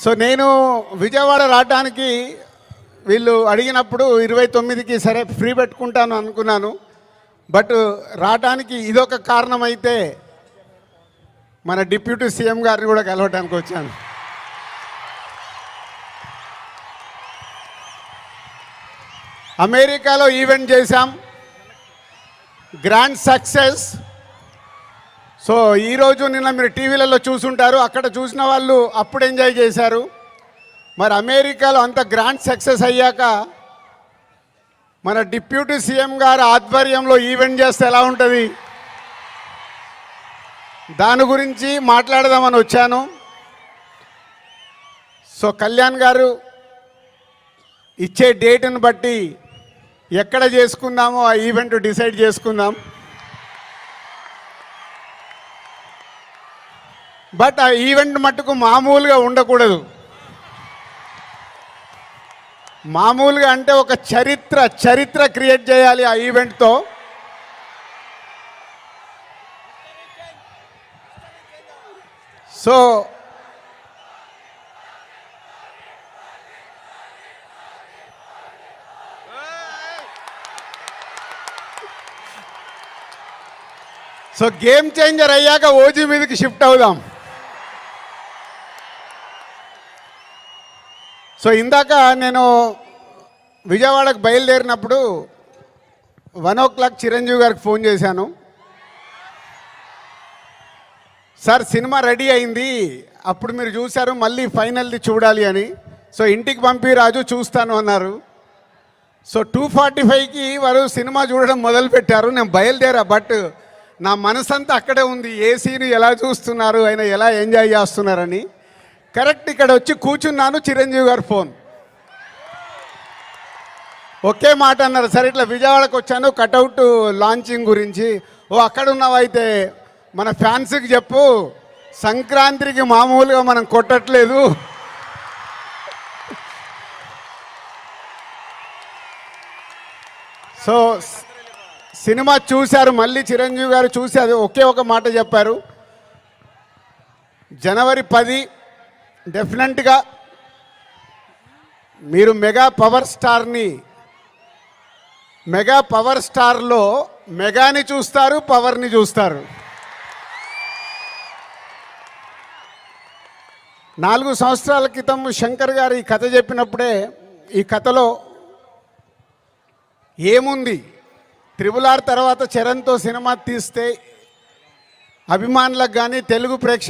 So నేను విజయవాడ రావడానికి వీళ్ళు అడిగినప్పుడు 29కి సరే ఫ్రీ పెట్టుకుంటాను అనుకున్నాను. బట్ రావడానికి ఇదొక కారణం అయితే మన డిప్యూటీ సీఎం గారిని కూడా కలవడానికి వచ్చాను. అమెరికాలో ఈవెంట్ చేశాం, గ్రాండ్ సక్సెస్. సో ఈరోజు నిన్న మీరు టీవీలలో చూసుంటారు, అక్కడ చూసిన వాళ్ళు అప్పుడు ఎంజాయ్ చేశారు. మరి అమెరికాలో అంత గ్రాండ్ సక్సెస్ అయ్యాక మన డిప్యూటీ సీఎం గారు ఆధ్వర్యంలో ఈవెంట్ చేస్తే ఎలా ఉంటుంది, దాని గురించి మాట్లాడదామని వచ్చాను. సో కళ్యాణ్ గారు ఇచ్చే డేట్ని బట్టి ఎక్కడ చేసుకుందామో ఆ ఈవెంట్ డిసైడ్ చేసుకుందాం. బట్ ఆ ఈవెంట్ మట్టుకు మామూలుగా ఉండకూడదు. మామూలుగా అంటే ఒక చరిత్ర క్రియేట్ చేయాలి ఆ ఈవెంట్తో. సో గేమ్ చేంజర్ అయ్యాక ఓజీ మీదకి షిఫ్ట్ అవుదాం. సో ఇందాక నేను విజయవాడకు బయలుదేరినప్పుడు 1 o'clock చిరంజీవి గారికి ఫోన్ చేశాను. సార్ సినిమా రెడీ అయింది, అప్పుడు మీరు చూశారు, మళ్ళీ ఫైనల్ది చూడాలి అని. సో ఇంటికి పంపి రాజు చూస్తాను అన్నారు. సో 2:45కి వారు సినిమా చూడడం మొదలుపెట్టారు. నేను బయలుదేరా, బట్ నా మనసంతా అక్కడే ఉంది, ఏ సీను ఎలా చూస్తున్నారు, ఆయన ఎలా ఎంజాయ్ చేస్తున్నారని. కరెక్ట్ ఇక్కడ వచ్చి కూర్చున్నాను, చిరంజీవి గారు ఫోన్. ఒకే మాట అన్నారు, సరే ఇట్లా విజయవాడకు వచ్చాను కటౌట్ లాంచింగ్ గురించి. ఓ అక్కడ ఉన్నావైతే మన ఫ్యాన్స్కి చెప్పు, సంక్రాంతికి మామూలుగా మనం కొట్టట్లేదు, సో సినిమా చూశారు. మళ్ళీ చిరంజీవి గారు చూసి అది ఒకే ఒక మాట చెప్పారు, January 10 డెఫినెట్గా మీరు మెగా పవర్ స్టార్లో మెగాని చూస్తారు, పవర్ని చూస్తారు. 4 సంవత్సరాల క్రితం శంకర్ గారు ఈ కథ చెప్పినప్పుడే, ఈ కథలో ఏముంది, RRR తర్వాత చరణ్తో సినిమా తీస్తే అభిమానులకు కానీ తెలుగు ప్రేక్షకులకు